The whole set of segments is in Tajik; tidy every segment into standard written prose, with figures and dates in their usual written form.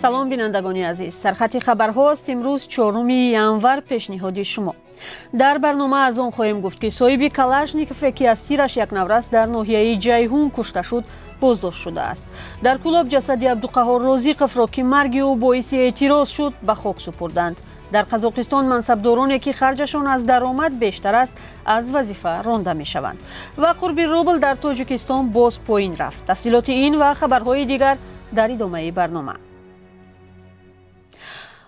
салом бинандагони азиз, сархати хабарҳост. имрӯз 4 январ пешниҳоди шумо. дар барнома аз он хоҳем гуфт ки соҳиби калашникове ки аз тираш як наврас дар ноҳияи ҷайҳун кушта шуд боздошт шудааст. дар кӯлоб ҷасади Абдуқаҳҳор Розиқовро ки марги ӯ боиси эътироз шуд ба хок супурданд. дар Қазоқистон мансабдороне ки харҷашон аз даромад бештар аст аз вазифа ронда мешаванд ва қурби рубл дар Тоҷикистон боз поин рафт. тафсилоти ин ва хабарҳои дигар дар идомаи барнома.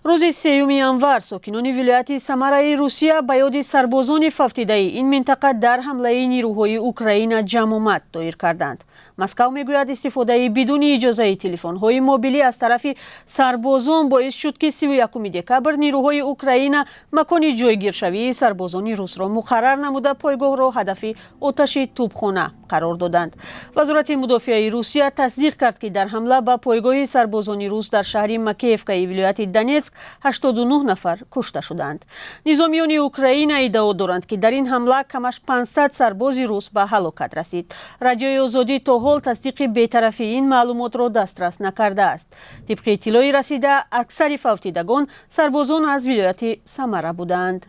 рӯзи 3 январ сокинони вилояти Самараи Русия ба ёди сарбозони фавтидаи ин минтақа дар ҳамлаи нирӯҳои Украина ҷамъомад доир карданд. Москав мегӯяд истифодаи бидуни иҷозаи телефонҳои мобилӣ аз тарафи сарбозон боис шуд ки 31 декабр нирӯҳои Украина макони ҷойгиршавии сарбозони русро муқаррар намуда пойгоҳро ҳадафи оташи тӯбхона қарор доданд. вазорати мудофиаи Русия тасдиқ кард ки дар ҳамла ба пойгоҳи сарбозони рус дар шаҳри Макеевкаи вилояти Донецк 89 нафар кушта шуданд. низомиёни Украина иддао доранд ки дар ин ҳамла камаш 500 сарбози рус ба ҳалокат расид. радиои озодӣ то ҳол тасдиқи бетарафии ин маълумотро дастрас накардааст. тибқи иттилои расида аксари фавтидагон сарбозон аз вилояти Самара буданд.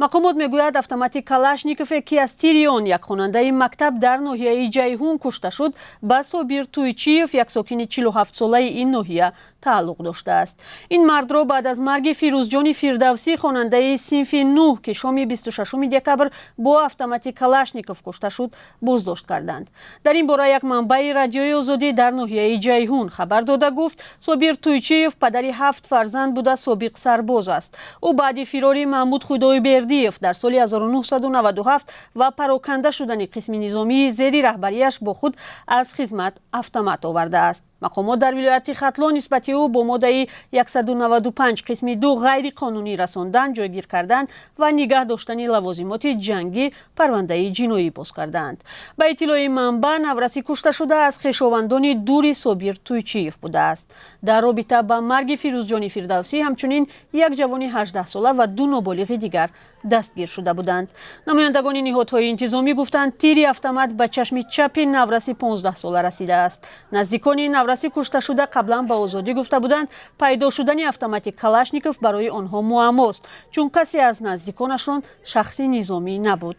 мақомот мегӯяд автомати Калашникове ки аз тири он як хонандаи мактаб дар ноҳияи ҷайҳун кушта шуд ба Собир Туйчиев, як сокини 47-солаи ин ноҳия тааллуқ доштааст. ин мардро баъд аз марги Фирӯзҷони Фирдавсӣ хонандаи синфи 9 ки шоми 26 декабр бо автомати Калашников кушта шуд боздошт карданд. дар ин бора як манбаи радиои озодӣ дар ноҳияи ҷайҳун хабар дода гуфт Собир Туйчиев падари 7 фарзанд буда собиқ сарбоз аст. ӯ баъди фирори Маҳмуд Худойбердиев дар соли 1997 ва пароканда шудани қисми низомии зери раҳбарияш бо худ аз хизмат автомат овардааст. мақомот дар вилояти Хатлон нисбати ӯ бо моддаи 195 қисми 2 ғайриқонунӣ расондан, ҷойгир кардан ва нигаҳ доштани лавозимоти ҷангӣ парвандаи ҷиноӣ боз карданд. ба иттилои манба, навраси кушташуда аз хешовандони дури Собир Туйчиев будааст. дар робита ба марги Фирӯзҷони Фирдавсӣ ҳамчунин як ҷавони 18 ва 2 ноболиғи дигар дастгир шуда буданд. намояндагони ниҳодҳои интизомӣ гуфтанд тири автомат ба чашми чапи навраси 15-сола расидааст. наздикони навраси кушташуда қаблан ба озодӣ гуфта буданд пайдо шудани автомати Калашников барои онҳо муаммост, чун касе аз наздиконашон шахси низомӣ набуд.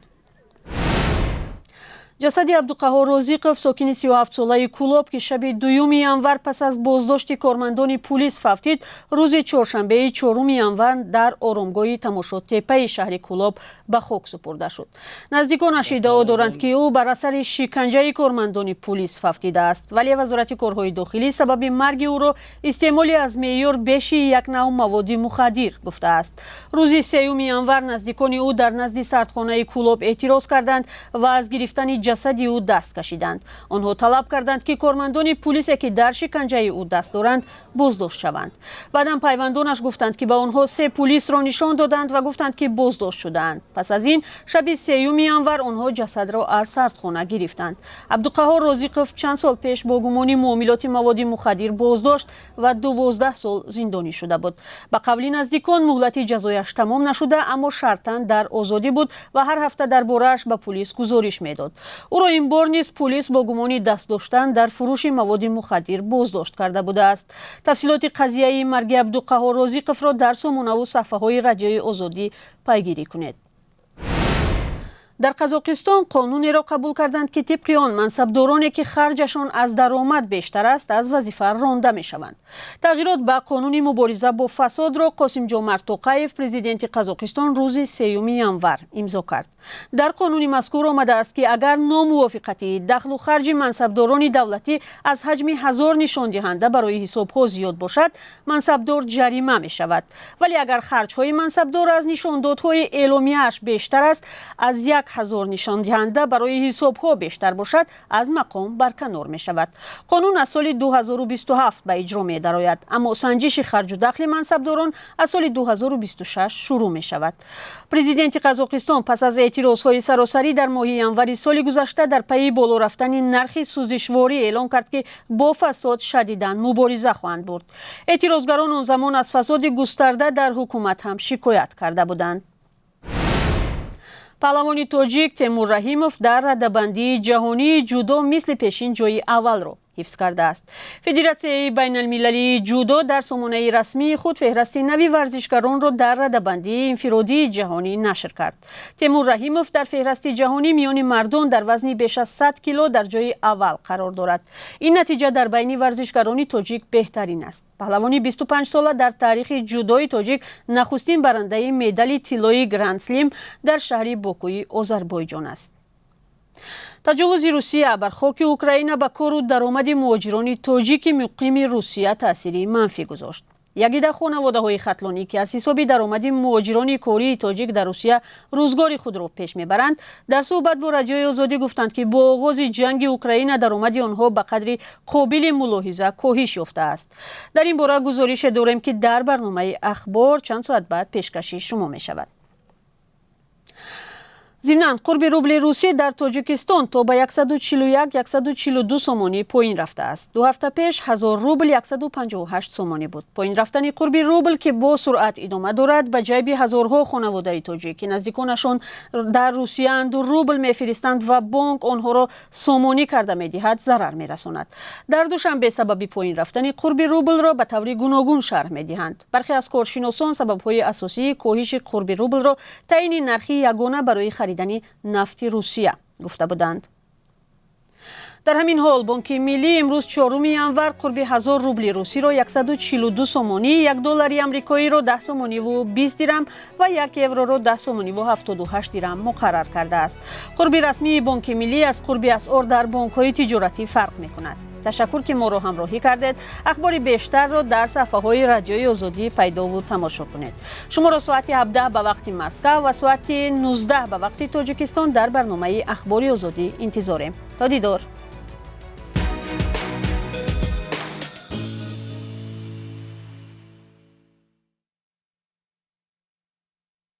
ҷасади Абдуқаҳҳор Розиқов, сокини 37-солаи Кӯлоб ки шаби 2 январ пас аз боздошти кормандони пулис фавтид, рӯзи чоршанбеи 4 январ дар оромгоҳи тамошотепаи шаҳри Кӯлоб ба хок супурда шуд. наздиконаш иддао доранд ки ӯ бар асари шиканҷаи кормандони пулис фавтидааст, вале вазорати корҳои дохилӣ сабаби марги ӯро истеъмоли аз меъёр беши як навъ маводи мухаддир гуфтааст. рӯзи 3 январ наздикони ӯ дар назди сардхонаи Кӯлоб эътироз карданд ва аз гирифтани ҷасади ӯ даст кашиданд. онҳо талаб карданд ки кормандони пулисе ки дар шиканҷаи ӯ даст доранд боздошт шаванд. баъдан пайвандонаш гуфтанд ки ба онҳо 3 пулисро нишон доданд ва гуфтанд ки боздошт шудаанд. пас аз ин шаби 3 январ онҳо ҷасадро аз сардхона гирифтанд. Абдуқаҳҳор Розиқов чанд сол пеш бо гумони муомилоти маводи мухаддир боздошт ва 12 сол зиндонӣ шуда буд. ба қавли наздикон муҳлати ҷазояш тамом нашуда, аммо шартан дар озодӣ буд ва ҳар ҳафта дар борааш ба пулис гузориш медод. ӯро ин бор низ пулис бо гумони даст доштан дар фурӯши маводи мухаддир боздошт карда будааст. тафсилоти қазияи марги Абдуқаҳҳор Розиқовро дар сомонаву саҳифаҳои радиои озодӣ пайгирӣ кунед. дар Қазоқистон қонунеро қабул карданд ки тибқи он мансабдороне ки харҷашон аз даромад бештар аст аз вазифа ронда мешаванд. тағйирот ба қонуни мубориза бо фасодро Қосимҷомарт Тоқаев, президенти Қазоқистон, рӯзи 3 январ имзо кард. дар қонуни мазкур омадааст ки агар номувофиқати дахлу харҷи мансабдорони давлатӣ аз ҳаҷми 1000 нишондиҳанда барои ҳисобҳо зиёд бошад, мансабдор ҷарима мешавад. вале агар харҷҳои мансабдор аз нишондодҳои эъломияаш бештар аст, аз 1000 нишондиҳанда барои ҳисобҳо бештар бошад, аз мақом барканор мешавад. қонун аз соли 2027 ба иҷро медарояд, аммо санҷиши харҷу дахли мансабдорон аз соли 2026 шурӯъ мешавад. президенти Қазоқистон пас аз эътирозҳои саросарӣ дар моҳи январи соли гузашта дар пайи боло рафтани нархи сӯзишворӣ эълон кард ки бо фасод шадидан мубориза хоҳанд бурд. эътирозгарон он замон аз фасоди густарда дар ҳукумат ҳам шикоят карда буданд. паҳлавони тоҷик Темур Раҳимов дар раддабандии ҷаҳонии ҷудо мисли пешин ҷои аввалро حفظ کرده است. فدراسیون بین المللی جودو در سامانه رسمی خود فهرست نوی ورزشکاران را در رده‌بندی انفرادی جهانی نشر کرد. تیمور رحیموف در فهرست جهانی میان مردان در وزن بیش از 100 کیلو در جای اول قرار دارد. این نتیجه در بین ورزشکاران تاجیک بهترین است. پهلوانی 25 ساله در تاریخ جودوی تاجیک نخستین برنده مدال طلایی گرند اسلم در شهر باکوی آذربایجان است. تجاوز روسیه بر خاک اوکراین به کار و درآمد مهاجران تاجیک مقیم روسیه تأثیری منفی گذاشت. یک عده خانواده‌های خطلانی که از حساب درآمد مهاجران کاری تاجیک در روسیه روزگار خود را پیش میبرند، در صحبت با رادیوی آزادی گفتند که با آغاز جنگ اوکراین درآمد آنها به قدری قابل ملاحظه کاهش یافته است. در این باره گزارش داریم که در برنامه اخبار چند ساعت بعد پیشکشی شما می شود. ضمناً قرب روبل روسی در تاجیکستان تا به 141-142 سومانی پایین رفته است. 2 هفته پیش 1000 روبل 158 سومانی بود. پایین رفتن قرب روبل که با سرعت ادامه دارد به جیب هزارها خانواده تاجیک که نزدیکانشان در روسیه اند و روبل میفرستند و بانک آنها را سومانی کرده میدهد ضرر میرساند. در دوشنبه سبب پایین رفتن قرب روبل را به طور گوناگون شرح میدهند. برخی از کارشناسان سبب‌های اساسی کاهش قرب روبل را تعیین نرخ یگانه برای خریدن نفت روسیه گفته بودند. در همین حال بانک ملی امروز 4 ینور قرب 1000 روبل روسی را 142 سومانی، 1 دلار آمریکایی را 10 سومانی و 20 درم و 1 یورو را 10 سومانی و 78 درم مقرر کرده است. قرب رسمی بانک ملی از قرب اسعار در بانک‌های تجارتی فرق می‌کند. تشکر که ما را همراهی کردید. اخبار بیشتر را در صفحه‌های رادیوی آزادی پیدا و تماشا کنید. شما را ساعت 17 به وقت مسکو و ساعت 19 به وقت تاجیکستان در برنامه اخبار آزادی انتظاریم. تا دیدار.